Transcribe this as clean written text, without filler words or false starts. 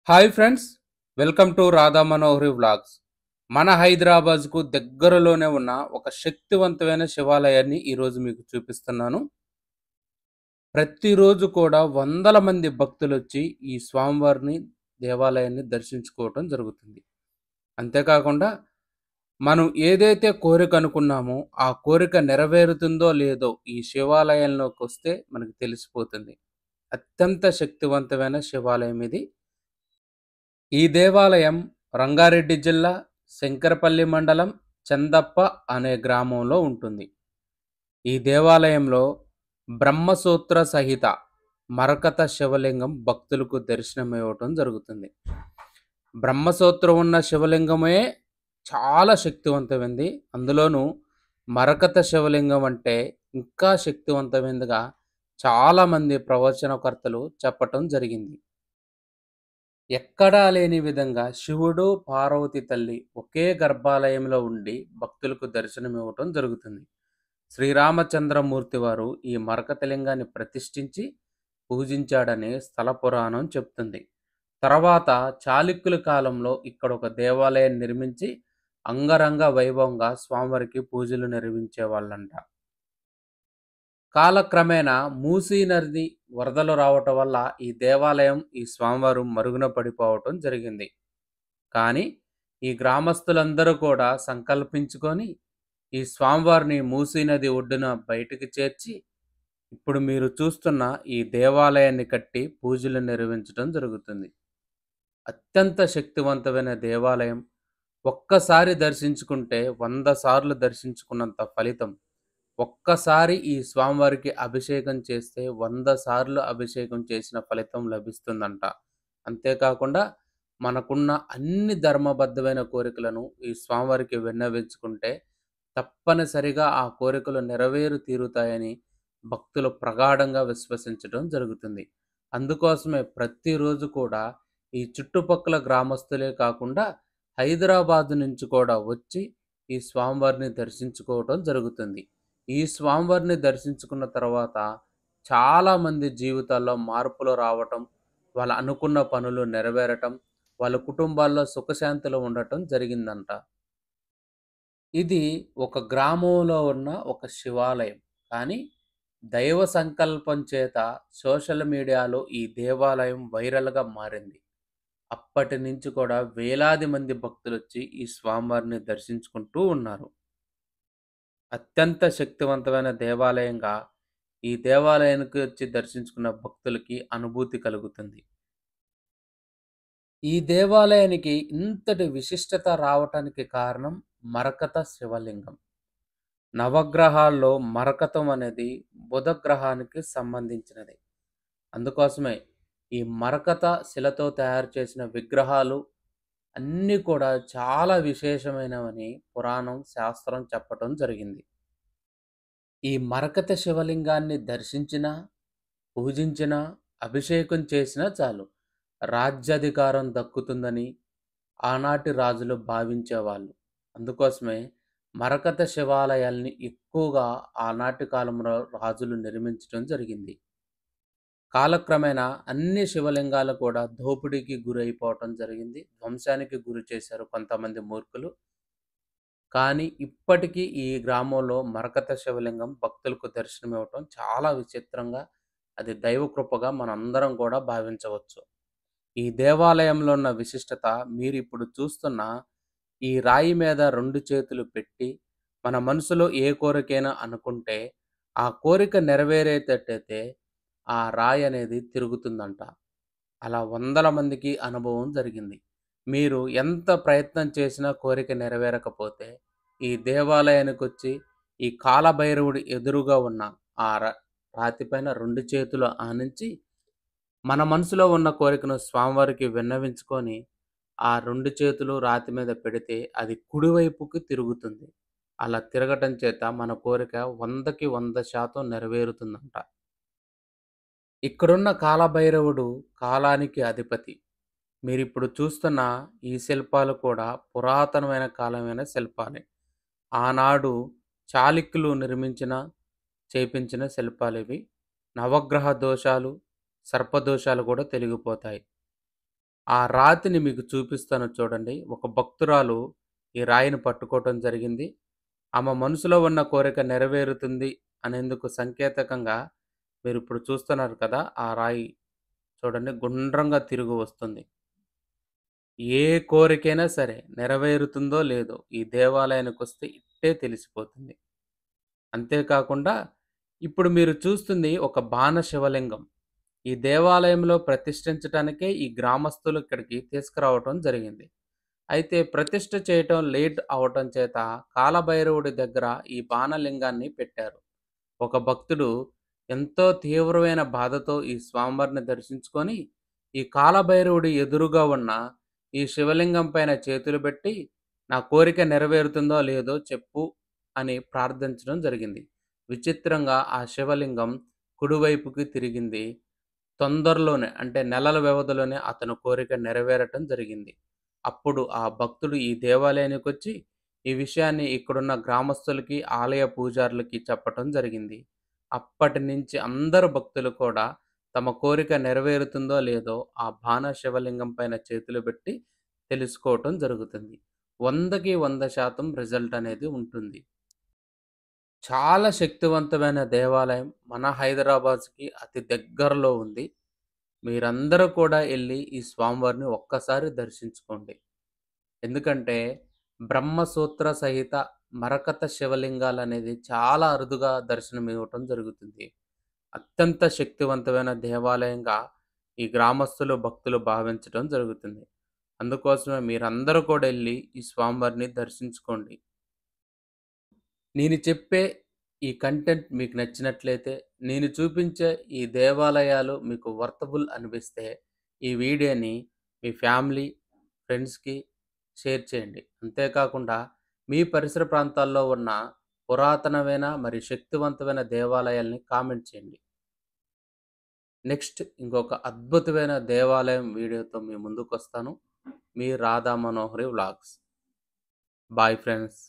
Hi friends, welcome to Radha Manohari vlogs. మన హైదరాబాద్కు దగ్గరలోనే ఉన్న ఒక శక్తివంతమైన శివాలయాన్ని ఈరోజు మీకు చూపిస్తున్నాను. ప్రతిరోజు కూడా వందల మంది భక్తులు వచ్చి ఈ స్వామివారిని దేవాలయాన్ని దర్శించుకోవటం జరుగుతుంది. అంతేకాకుండా మనం ఏదైతే కోరిక అనుకున్నామో ఆ కోరిక నెరవేరుతుందో లేదో ఈ శివాలయంలోకి వస్తే మనకు తెలిసిపోతుంది. అత్యంత శక్తివంతమైన శివాలయం ఇది. ఈ దేవాలయం రంగారెడ్డి జిల్లా శంకరపల్లి మండలం చందప్ప అనే గ్రామంలో ఉంటుంది. ఈ దేవాలయంలో బ్రహ్మసూత్ర సహిత మరకత శివలింగం భక్తులకు దర్శనమివ్వటం జరుగుతుంది. బ్రహ్మసూత్రం ఉన్న శివలింగమే చాలా శక్తివంతమైంది. అందులోనూ మరకత శివలింగం అంటే ఇంకా శక్తివంతమైనదిగా చాలామంది ప్రవచనకర్తలు చెప్పటం జరిగింది. ఎక్కడా లేని విధంగా శివుడు, పార్వతి తల్లి ఒకే గర్భాలయంలో ఉండి భక్తులకు దర్శనమివ్వటం జరుగుతుంది. శ్రీరామచంద్రమూర్తి వారు ఈ మరకతలింగాన్ని ప్రతిష్ఠించి పూజించాడని స్థల పురాణం చెప్తుంది. తర్వాత చాళుక్యుల కాలంలో ఇక్కడ ఒక దేవాలయం నిర్మించి అంగరంగ వైభవంగా స్వామివారికి పూజలు నిర్వహించేవాళ్ళంట. కాలక్రమేణా మూసీ నది వరదలు రావటం వల్ల ఈ దేవాలయం, ఈ స్వామివారు మరుగున పడిపోవటం జరిగింది. కానీ ఈ గ్రామస్తులందరూ కూడా సంకల్పించుకొని ఈ స్వామివారిని మూసీ నది ఒడ్డున బయటికి చేర్చి ఇప్పుడు మీరు చూస్తున్న ఈ దేవాలయాన్ని కట్టి పూజలు నిర్వహించడం జరుగుతుంది. అత్యంత శక్తివంతమైన దేవాలయం. ఒక్కసారి దర్శించుకుంటే 100 సార్లు దర్శించుకున్నంత ఫలితం. ఒక్కసారి ఈ స్వామివారికి అభిషేకం చేస్తే 100 సార్లు అభిషేకం చేసిన ఫలితం లభిస్తుందంట. అంతేకాకుండా మనకున్న అన్ని ధర్మబద్ధమైన కోరికలను ఈ స్వామివారికి విన్నవించుకుంటే తప్పనిసరిగా ఆ కోరికలు నెరవేరు తీరుతాయని భక్తులు ప్రగాఢంగా విశ్వసించడం జరుగుతుంది. అందుకోసమే ప్రతిరోజు కూడా ఈ చుట్టుపక్కల గ్రామస్తులే కాకుండా హైదరాబాద్ నుంచి కూడా వచ్చి ఈ స్వామివారిని దర్శించుకోవడం జరుగుతుంది. ఈ స్వామివారిని దర్శించుకున్న తర్వాత చాలామంది జీవితాల్లో మార్పులు రావటం, వాళ్ళు అనుకున్న పనులు నెరవేరటం, వాళ్ళ కుటుంబాల్లో సుఖశాంతులు ఉండటం జరిగిందంట. ఇది ఒక గ్రామంలో ఉన్న ఒక శివాలయం. కానీ దైవ సంకల్పం చేత సోషల్ మీడియాలో ఈ దేవాలయం వైరల్‌గా మారింది. అప్పటి నుంచి కూడా వేలాది మంది భక్తులొచ్చి ఈ స్వామివారిని దర్శించుకుంటూ ఉన్నారు. అత్యంత శక్తివంతమైన దేవాలయంగా ఈ దేవాలయానికి వచ్చి దర్శించుకున్న భక్తులకి అనుభూతి కలుగుతుంది. ఈ దేవాలయానికి ఇంతటి విశిష్టత రావటానికి కారణం మరకత శివలింగం. నవగ్రహాల్లో మరకతం అనేది బుధ గ్రహానికి సంబంధించినది. అందుకోసమే ఈ మరకత శిలతో తయారు చేసిన విగ్రహాలు అన్నీ కూడా చాలా విశేషమైనవని పురాణం, శాస్త్రం చెప్పటం జరిగింది. ఈ మరకత శివలింగాన్ని దర్శించినా, పూజించినా, అభిషేకం చేసినా చాలు రాజ్యాధికారం దక్కుతుందని ఆనాటి రాజులు భావించేవాళ్ళు. అందుకోసమే మరకత శివాలయాల్ని ఎక్కువగా ఆనాటి కాలంలో రాజులు నిర్మించడం జరిగింది. కాలక్రమేణా అన్ని శివలింగాలు కూడా దోపిడీకి గురైపోవటం జరిగింది. ధ్వంసానికి గురి చేశారు కొంతమంది మూర్ఖులు. కానీ ఇప్పటికీ ఈ గ్రామంలో మరకత శివలింగం భక్తులకు దర్శనమివ్వటం చాలా విచిత్రంగా, అది దైవ కృపగా మనందరం కూడా భావించవచ్చు. ఈ దేవాలయంలో ఉన్న విశిష్టత మీరిప్పుడు చూస్తున్న ఈ రాయి మీద 2 చేతులు పెట్టి మన మనసులో ఏ కోరికైనా అనుకుంటే ఆ కోరిక నెరవేరేటట్టయితే ఆ రాయి అనేది తిరుగుతుందంట. అలా వందల మందికి అనుభవం జరిగింది. మీరు ఎంత ప్రయత్నం చేసినా కోరిక నెరవేరకపోతే ఈ దేవాలయానికొచ్చి ఈ కాలభైరవుడి ఎదురుగా ఉన్న ఆ రాతిపైన 2 చేతులు ఆనించి మన మనసులో ఉన్న కోరికను స్వామివారికి విన్నవించుకొని ఆ 2 చేతులు రాతి మీద పెడితే అది కుడివైపుకి తిరుగుతుంది. అలా తిరగటం చేత మన కోరిక 100కి 100% నెరవేరుతుందంట. ఇక్కడున్న కాలభైరవుడు కాలానికి అధిపతి. మీరిప్పుడు చూస్తున్న ఈ శిల్పాలు కూడా పురాతనమైన కాలమైన శిల్పాలే. ఆనాడు చాళుక్యులు చేపించిన శిల్పాలివి. నవగ్రహ దోషాలు, సర్పదోషాలు కూడా తొలగిపోతాయి. ఆ రాతిని మీకు చూపిస్తాను చూడండి. ఒక భక్తురాలు ఈ రాయిని పట్టుకోవటం జరిగింది. ఆమె మనసులో ఉన్న కోరిక నెరవేరుతుంది అనేందుకు సంకేతకంగా మీరిప్పుడు చూస్తున్నారు కదా! ఆ రాయి చూడండి గుండ్రంగా తిరిగి వస్తుంది. ఏ కోరికైనా సరే నెరవేరుతుందో లేదో ఈ దేవాలయానికొస్తే ఇట్టే తెలిసిపోతుంది. అంతేకాకుండా ఇప్పుడు మీరు చూస్తుంది ఒక బాణ శివలింగం. ఈ దేవాలయంలో ప్రతిష్ఠించటానికే ఈ గ్రామస్తులు ఇక్కడికి తీసుకురావటం జరిగింది. అయితే ప్రతిష్ఠ చేయటం లేట్ అవ్వటం చేత కాలభైరవుడి దగ్గర ఈ బాణలింగాన్ని పెట్టారు. ఒక భక్తుడు ఎంతో తీవ్రమైన బాధతో ఈ స్వామివారిని దర్శించుకొని, ఈ కాలభైరవుడి ఎదురుగా ఉన్న ఈ శివలింగం పైన చేతులు పెట్టి, "నా కోరిక నెరవేరుతుందో లేదో చెప్పు" అని ప్రార్థించడం జరిగింది. విచిత్రంగా ఆ శివలింగం కుడివైపుకి తిరిగింది. తొందరలోనే అంటే నెలల వ్యవధిలోనే అతని కోరిక నెరవేరటం జరిగింది. అప్పుడు ఆ భక్తుడు ఈ దేవాలయానికొచ్చి ఈ విషయాన్ని ఇక్కడున్న గ్రామస్తులకి, ఆలయ పూజారులకి చెప్పటం జరిగింది. అప్పటినుంచి అందరు భక్తులు కూడా తమ కోరిక నెరవేరుతుందో లేదో ఆ బాణ శివలింగం పైన చేతులు పెట్టి తెలుసుకోవటం జరుగుతుంది. 100కి 100% రిజల్ట్ అనేది ఉంటుంది. చాలా శక్తివంతమైన దేవాలయం మన హైదరాబాద్‌కి అతి దగ్గరలో ఉంది. మీరందరూ కూడా ఎళ్లి ఈ స్వామివారిని ఒక్కసారి దర్శించుకోండి. ఎందుకంటే బ్రహ్మసూత్ర సహిత మరకత శివలింగాలనేది చాలా అరుదుగా దర్శనమివ్వటం జరుగుతుంది. అత్యంత శక్తివంతమైన దేవాలయంగా ఈ గ్రామస్తులు, భక్తులు భావించటం జరుగుతుంది. అందుకోసమే మీరందరూ కూడా ఎళ్లి ఈ స్వామివారిని దర్శించుకోండి. నేను చెప్పే ఈ కంటెంట్ మీకు నచ్చినట్లయితే, నేను చూపించే ఈ దేవాలయాలు మీకు వర్తబుల్ అనిపిస్తే, ఈ వీడియోని మీ ఫ్యామిలీ, ఫ్రెండ్స్‌కి షేర్ చేయండి. అంతేకాకుండా మీ పరిసర ప్రాంతాల్లో ఉన్న పురాతనమైన మరియు శక్తివంతమైన దేవాలయాల్ని కామెంట్ చేయండి. నెక్స్ట్ ఇంకొక అద్భుతమైన దేవాలయం వీడియోతో మీ ముందుకొస్తాను. మీ Radha Manohari vlogs. Bye friends.